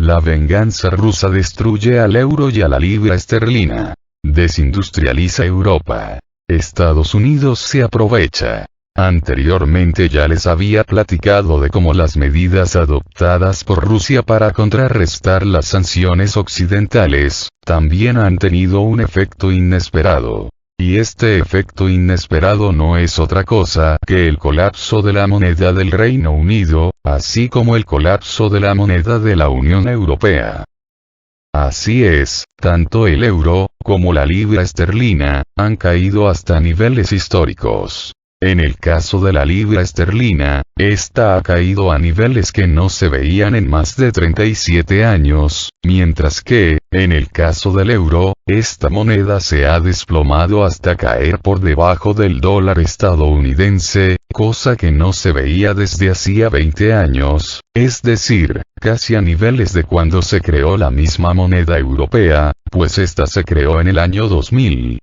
La venganza rusa destruye al euro y a la libra esterlina. Desindustrializa Europa. Estados Unidos se aprovecha. Anteriormente ya les había platicado de cómo las medidas adoptadas por Rusia para contrarrestar las sanciones occidentales, también han tenido un efecto inesperado. Y este efecto inesperado no es otra cosa que el colapso de la moneda del Reino Unido, así como el colapso de la moneda de la Unión Europea. Así es, tanto el euro, como la libra esterlina, han caído hasta niveles históricos. En el caso de la libra esterlina, esta ha caído a niveles que no se veían en más de 37 años, mientras que, en el caso del euro, esta moneda se ha desplomado hasta caer por debajo del dólar estadounidense, cosa que no se veía desde hacía 20 años, es decir, casi a niveles de cuando se creó la misma moneda europea, pues esta se creó en el año 2000.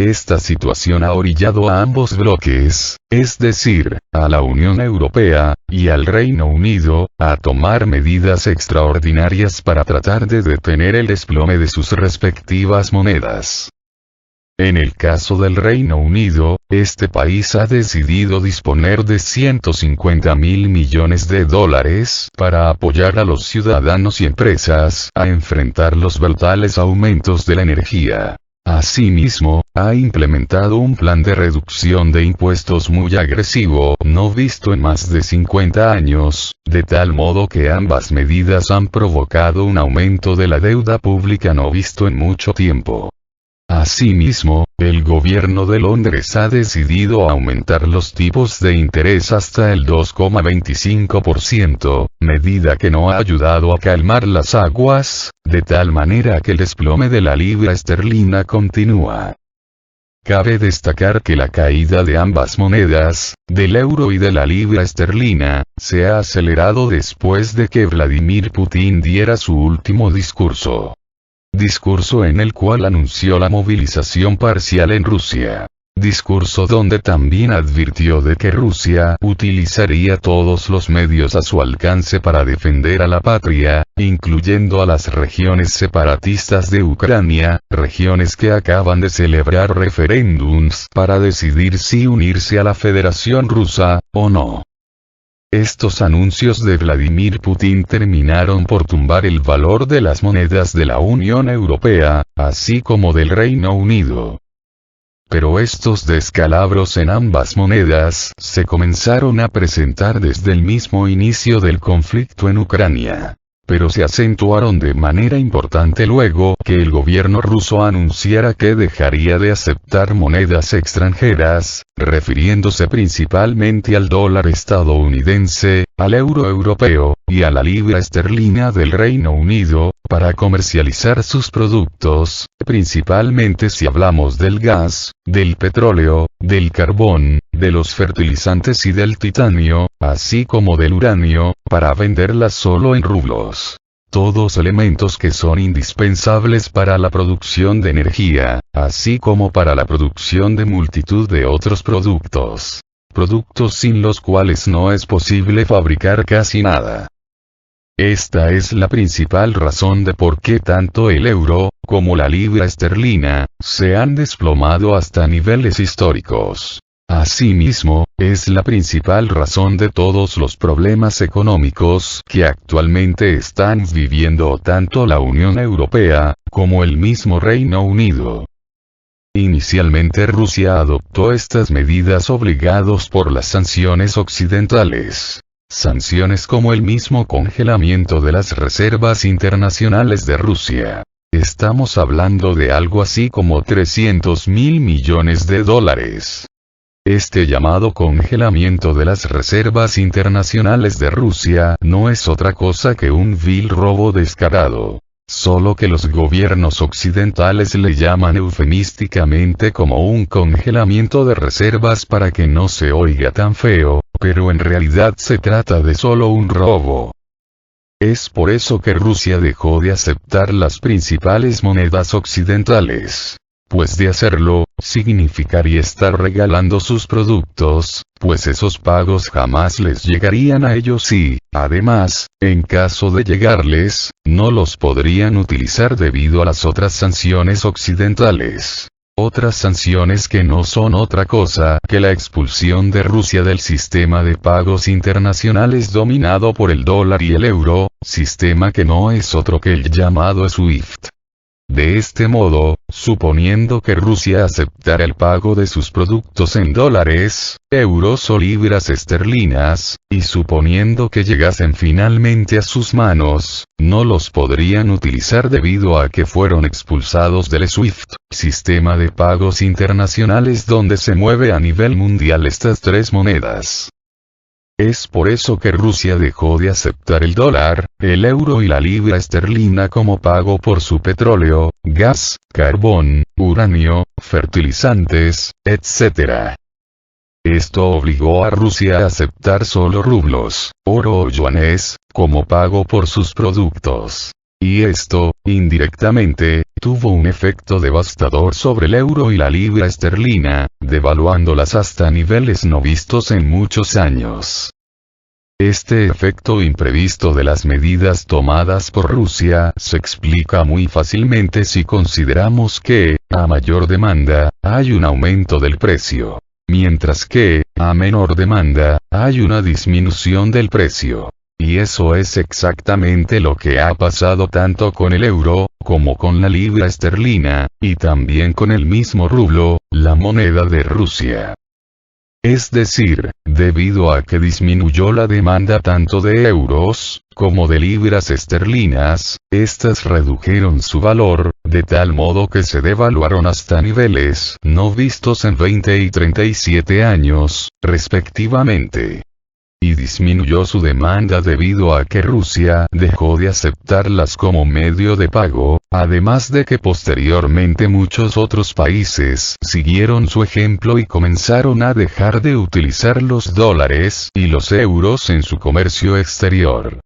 Esta situación ha orillado a ambos bloques, es decir, a la Unión Europea, y al Reino Unido, a tomar medidas extraordinarias para tratar de detener el desplome de sus respectivas monedas. En el caso del Reino Unido, este país ha decidido disponer de 150.000 millones de dólares para apoyar a los ciudadanos y empresas a enfrentar los brutales aumentos de la energía. Asimismo, ha implementado un plan de reducción de impuestos muy agresivo, no visto en más de 50 años, de tal modo que ambas medidas han provocado un aumento de la deuda pública no visto en mucho tiempo. Asimismo, el gobierno de Londres ha decidido aumentar los tipos de interés hasta el 2,25%, medida que no ha ayudado a calmar las aguas, de tal manera que el desplome de la libra esterlina continúa. Cabe destacar que la caída de ambas monedas, del euro y de la libra esterlina, se ha acelerado después de que Vladimir Putin diera su último discurso. Discurso en el cual anunció la movilización parcial en Rusia. Discurso donde también advirtió de que Rusia utilizaría todos los medios a su alcance para defender a la patria, incluyendo a las regiones separatistas de Ucrania, regiones que acaban de celebrar referéndums para decidir si unirse a la Federación Rusa, o no. Estos anuncios de Vladimir Putin terminaron por tumbar el valor de las monedas de la Unión Europea, así como del Reino Unido. Pero estos descalabros en ambas monedas se comenzaron a presentar desde el mismo inicio del conflicto en Ucrania. Pero se acentuaron de manera importante luego que el gobierno ruso anunciara que dejaría de aceptar monedas extranjeras, refiriéndose principalmente al dólar estadounidense, al euro europeo, y a la libra esterlina del Reino Unido, para comercializar sus productos, principalmente si hablamos del gas, del petróleo, del carbón, de los fertilizantes y del titanio, así como del uranio, para venderlas solo en rublos. Todos elementos que son indispensables para la producción de energía, así como para la producción de multitud de otros productos. Productos sin los cuales no es posible fabricar casi nada. Esta es la principal razón de por qué tanto el euro, como la libra esterlina, se han desplomado hasta niveles históricos. Asimismo, es la principal razón de todos los problemas económicos que actualmente están viviendo tanto la Unión Europea, como el mismo Reino Unido. Inicialmente Rusia adoptó estas medidas obligados por las sanciones occidentales. Sanciones como el mismo congelamiento de las reservas internacionales de Rusia. Estamos hablando de algo así como 300.000 millones de dólares. Este llamado congelamiento de las reservas internacionales de Rusia no es otra cosa que un vil robo descarado. Solo que los gobiernos occidentales le llaman eufemísticamente como un congelamiento de reservas para que no se oiga tan feo, pero en realidad se trata de solo un robo. Es por eso que Rusia dejó de aceptar las principales monedas occidentales. pues de hacerlo, significaría estar regalando sus productos, pues esos pagos jamás les llegarían a ellos y, además, en caso de llegarles, no los podrían utilizar debido a las otras sanciones occidentales. Otras sanciones que no son otra cosa que la expulsión de Rusia del sistema de pagos internacionales dominado por el dólar y el euro, sistema que no es otro que el llamado SWIFT. De este modo, suponiendo que Rusia aceptara el pago de sus productos en dólares, euros o libras esterlinas, y suponiendo que llegasen finalmente a sus manos, no los podrían utilizar debido a que fueron expulsados del SWIFT, sistema de pagos internacionales donde se mueve a nivel mundial estas tres monedas. Es por eso que Rusia dejó de aceptar el dólar, el euro y la libra esterlina como pago por su petróleo, gas, carbón, uranio, fertilizantes, etc. Esto obligó a Rusia a aceptar solo rublos, oro o yuanes, como pago por sus productos. Y esto, indirectamente, tuvo un efecto devastador sobre el euro y la libra esterlina, devaluándolas hasta niveles no vistos en muchos años. Este efecto imprevisto de las medidas tomadas por Rusia se explica muy fácilmente si consideramos que, a mayor demanda, hay un aumento del precio, mientras que, a menor demanda, hay una disminución del precio. Y eso es exactamente lo que ha pasado tanto con el euro, como con la libra esterlina, y también con el mismo rublo, la moneda de Rusia. Es decir, debido a que disminuyó la demanda tanto de euros, como de libras esterlinas, estas redujeron su valor, de tal modo que se devaluaron hasta niveles no vistos en 20 y 37 años, respectivamente. Y disminuyó su demanda debido a que Rusia dejó de aceptarlas como medio de pago, además de que posteriormente muchos otros países siguieron su ejemplo y comenzaron a dejar de utilizar los dólares y los euros en su comercio exterior.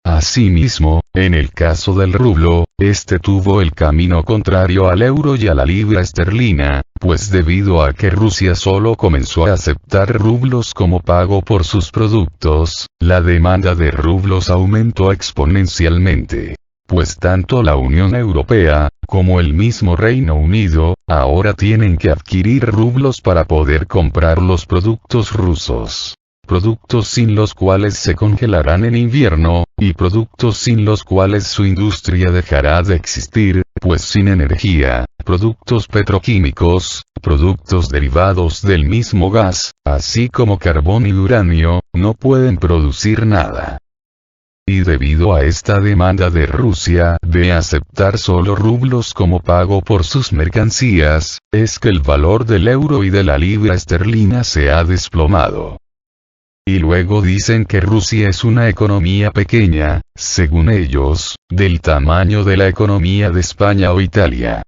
Asimismo, en el caso del rublo, este tuvo el camino contrario al euro y a la libra esterlina, pues debido a que Rusia solo comenzó a aceptar rublos como pago por sus productos, la demanda de rublos aumentó exponencialmente. Pues tanto la Unión Europea, como el mismo Reino Unido, ahora tienen que adquirir rublos para poder comprar los productos rusos. Productos sin los cuales se congelarán en invierno, y productos sin los cuales su industria dejará de existir, pues sin energía, productos petroquímicos, productos derivados del mismo gas, así como carbón y uranio, no pueden producir nada. Y debido a esta demanda de Rusia de aceptar solo rublos como pago por sus mercancías, es que el valor del euro y de la libra esterlina se ha desplomado. Y luego dicen que Rusia es una economía pequeña, según ellos, del tamaño de la economía de España o Italia.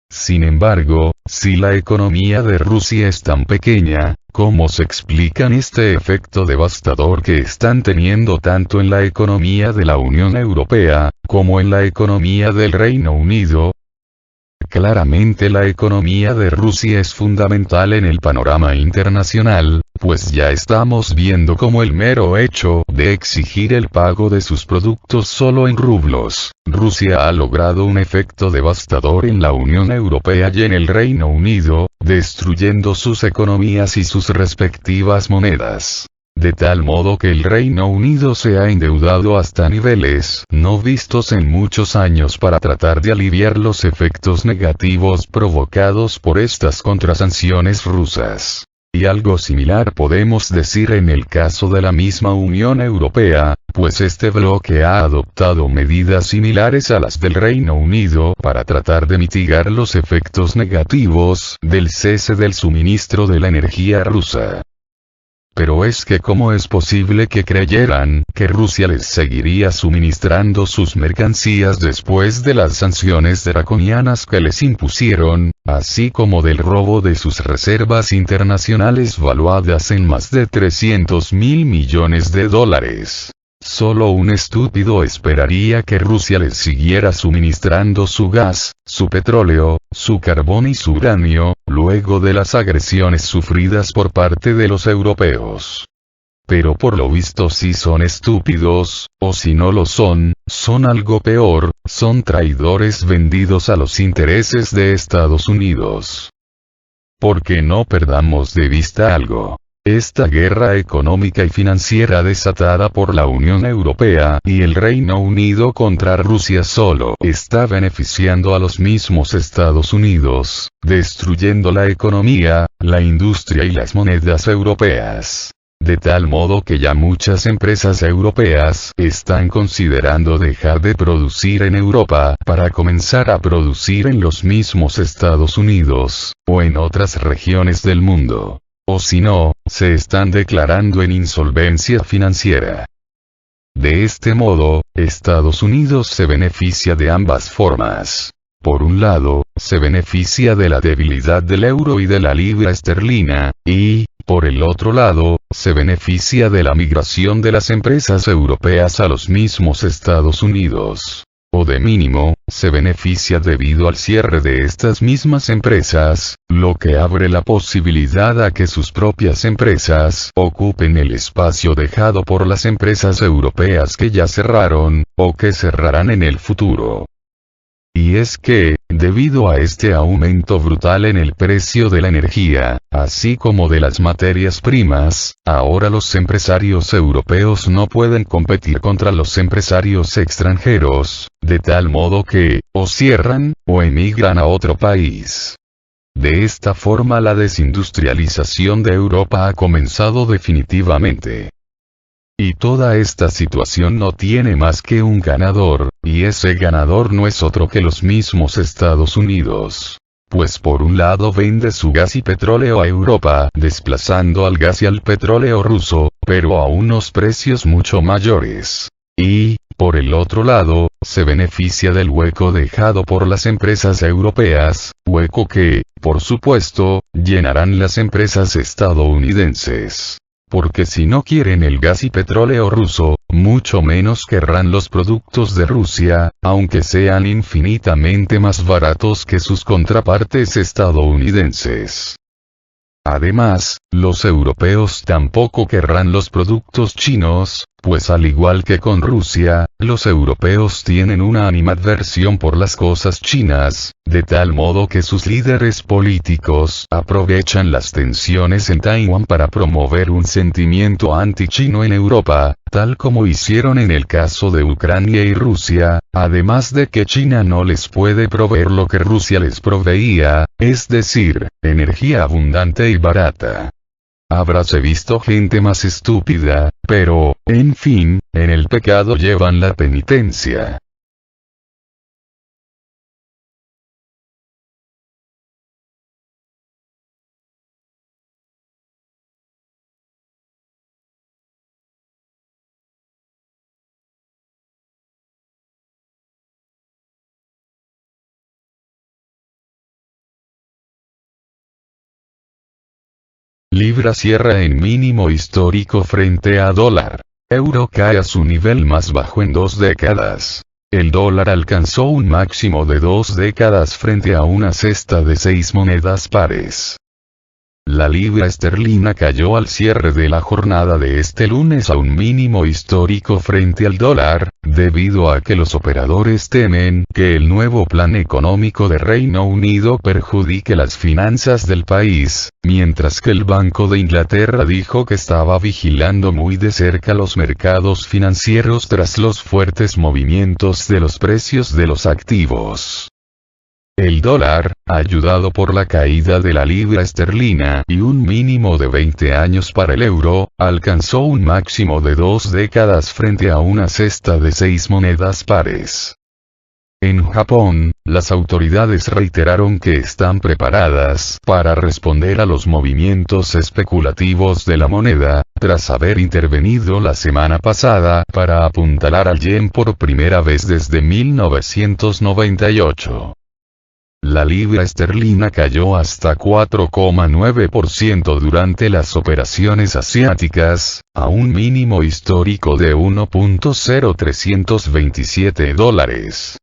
Sin embargo, si la economía de Rusia es tan pequeña, ¿cómo se explican este efecto devastador que están teniendo tanto en la economía de la Unión Europea, como en la economía del Reino Unido? Claramente la economía de Rusia es fundamental en el panorama internacional, pues ya estamos viendo cómo el mero hecho de exigir el pago de sus productos solo en rublos, Rusia ha logrado un efecto devastador en la Unión Europea y en el Reino Unido, destruyendo sus economías y sus respectivas monedas. De tal modo que el Reino Unido se ha endeudado hasta niveles no vistos en muchos años para tratar de aliviar los efectos negativos provocados por estas contrasanciones rusas. Y algo similar podemos decir en el caso de la misma Unión Europea, pues este bloque ha adoptado medidas similares a las del Reino Unido para tratar de mitigar los efectos negativos del cese del suministro de la energía rusa. Pero es que ¿cómo es posible que creyeran que Rusia les seguiría suministrando sus mercancías después de las sanciones draconianas que les impusieron, así como del robo de sus reservas internacionales valuadas en más de $300.000 millones? Solo un estúpido esperaría que Rusia les siguiera suministrando su gas, su petróleo, su carbón y su uranio, luego de las agresiones sufridas por parte de los europeos. Pero por lo visto si son estúpidos, o si no lo son, son algo peor, son traidores vendidos a los intereses de Estados Unidos. Porque no perdamos de vista algo. Esta guerra económica y financiera desatada por la Unión Europea y el Reino Unido contra Rusia solo está beneficiando a los mismos Estados Unidos, destruyendo la economía, la industria y las monedas europeas. De tal modo que ya muchas empresas europeas están considerando dejar de producir en Europa para comenzar a producir en los mismos Estados Unidos, o en otras regiones del mundo. O si no, se están declarando en insolvencia financiera. De este modo, Estados Unidos se beneficia de ambas formas. Por un lado, se beneficia de la debilidad del euro y de la libra esterlina, y, por el otro lado, se beneficia de la migración de las empresas europeas a los mismos Estados Unidos. O de mínimo, se beneficia debido al cierre de estas mismas empresas, lo que abre la posibilidad a que sus propias empresas ocupen el espacio dejado por las empresas europeas que ya cerraron, o que cerrarán en el futuro. Y es que, debido a este aumento brutal en el precio de la energía, así como de las materias primas, ahora los empresarios europeos no pueden competir contra los empresarios extranjeros, de tal modo que, o cierran, o emigran a otro país. De esta forma la desindustrialización de Europa ha comenzado definitivamente. Y toda esta situación no tiene más que un ganador, y ese ganador no es otro que los mismos Estados Unidos. Pues por un lado vende su gas y petróleo a Europa, desplazando al gas y al petróleo ruso, pero a unos precios mucho mayores. Y, por el otro lado, se beneficia del hueco dejado por las empresas europeas, hueco que, por supuesto, llenarán las empresas estadounidenses. Porque si no quieren el gas y petróleo ruso, mucho menos querrán los productos de Rusia, aunque sean infinitamente más baratos que sus contrapartes estadounidenses. Además, los europeos tampoco querrán los productos chinos, pues al igual que con Rusia, los europeos tienen una animadversión por las cosas chinas, de tal modo que sus líderes políticos aprovechan las tensiones en Taiwán para promover un sentimiento anti-chino en Europa, tal como hicieron en el caso de Ucrania y Rusia, además de que China no les puede proveer lo que Rusia les proveía, es decir, energía abundante y barata. Habráse visto gente más estúpida, pero, en fin, en el pecado llevan la penitencia. Libra cierra en mínimo histórico frente a dólar. Euro cae a su nivel más bajo en 2 décadas. El dólar alcanzó un máximo de 2 décadas frente a una cesta de 6 monedas pares. La libra esterlina cayó al cierre de la jornada de este lunes a un mínimo histórico frente al dólar, debido a que los operadores temen que el nuevo plan económico de Reino Unido perjudique las finanzas del país, mientras que el Banco de Inglaterra dijo que estaba vigilando muy de cerca los mercados financieros tras los fuertes movimientos de los precios de los activos. El dólar, ayudado por la caída de la libra esterlina y un mínimo de 20 años para el euro, alcanzó un máximo de 2 décadas frente a una cesta de 6 monedas pares. En Japón, las autoridades reiteraron que están preparadas para responder a los movimientos especulativos de la moneda, tras haber intervenido la semana pasada para apuntalar al yen por primera vez desde 1998. La libra esterlina cayó hasta 4,9% durante las operaciones asiáticas, a un mínimo histórico de $1.0327.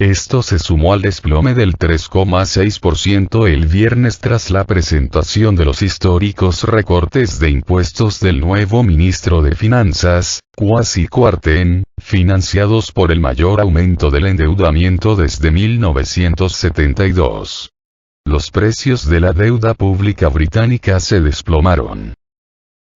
Esto se sumó al desplome del 3,6% el viernes tras la presentación de los históricos recortes de impuestos del nuevo ministro de Finanzas, Kwasi Kwarteng, financiados por el mayor aumento del endeudamiento desde 1972. Los precios de la deuda pública británica se desplomaron.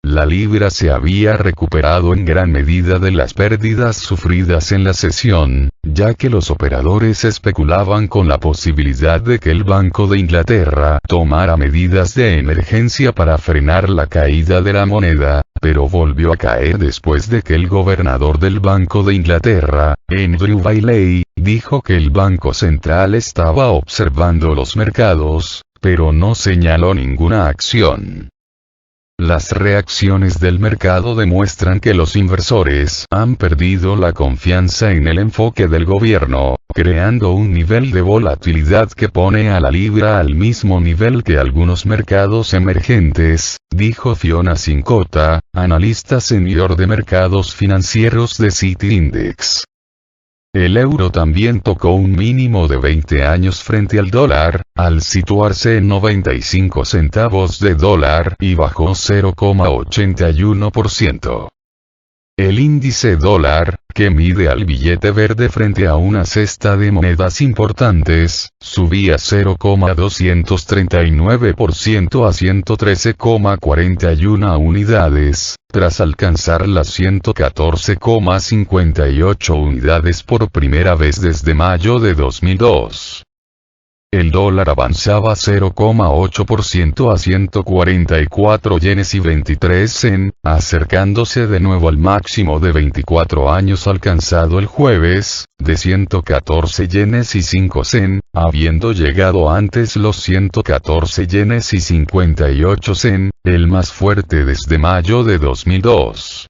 La libra se había recuperado en gran medida de las pérdidas sufridas en la sesión, ya que los operadores especulaban con la posibilidad de que el Banco de Inglaterra tomara medidas de emergencia para frenar la caída de la moneda, pero volvió a caer después de que el gobernador del Banco de Inglaterra, Andrew Bailey, dijo que el Banco Central estaba observando los mercados, pero no señaló ninguna acción. Las reacciones del mercado demuestran que los inversores han perdido la confianza en el enfoque del gobierno, creando un nivel de volatilidad que pone a la libra al mismo nivel que algunos mercados emergentes, dijo Fiona Cincotta, analista senior de mercados financieros de Citi Index. El euro también tocó un mínimo de 20 años frente al dólar, al situarse en 95 centavos de dólar y bajó 0,81%. El índice dólar, que mide al billete verde frente a una cesta de monedas importantes, subía 0,239% a 113,41 unidades, tras alcanzar las 114,58 unidades por primera vez desde mayo de 2002. El dólar avanzaba 0,8% a 144 yenes y 23 cen, acercándose de nuevo al máximo de 24 años alcanzado el jueves, de 114 yenes y 5 cen, habiendo llegado antes los 114 yenes y 58 cen, el más fuerte desde mayo de 2002.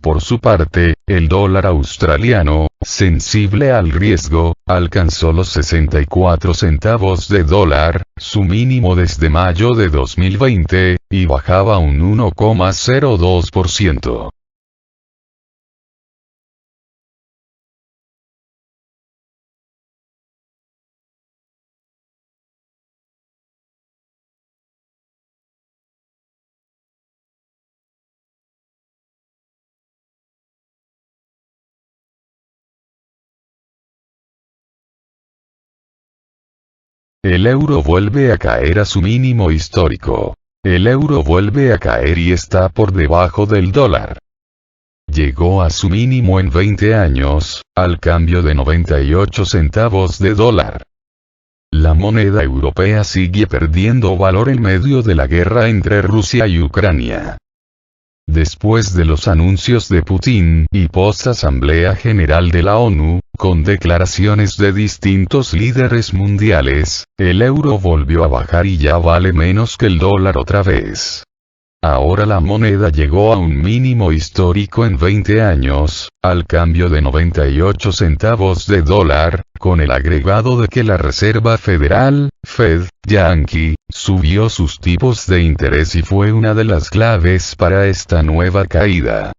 Por su parte, el dólar australiano, sensible al riesgo, alcanzó los 64 centavos de dólar, su mínimo desde mayo de 2020, y bajaba un 1,02%. El euro vuelve a caer a su mínimo histórico. El euro vuelve a caer y está por debajo del dólar. Llegó a su mínimo en 20 años, al cambio de 98 centavos de dólar. La moneda europea sigue perdiendo valor en medio de la guerra entre Rusia y Ucrania. Después de los anuncios de Putin y post-Asamblea General de la ONU, con declaraciones de distintos líderes mundiales, el euro volvió a bajar y ya vale menos que el dólar otra vez. Ahora la moneda llegó a un mínimo histórico en 20 años, al cambio de 98 centavos de dólar, con el agregado de que la Reserva Federal, Fed, Yankee, subió sus tipos de interés y fue una de las claves para esta nueva caída.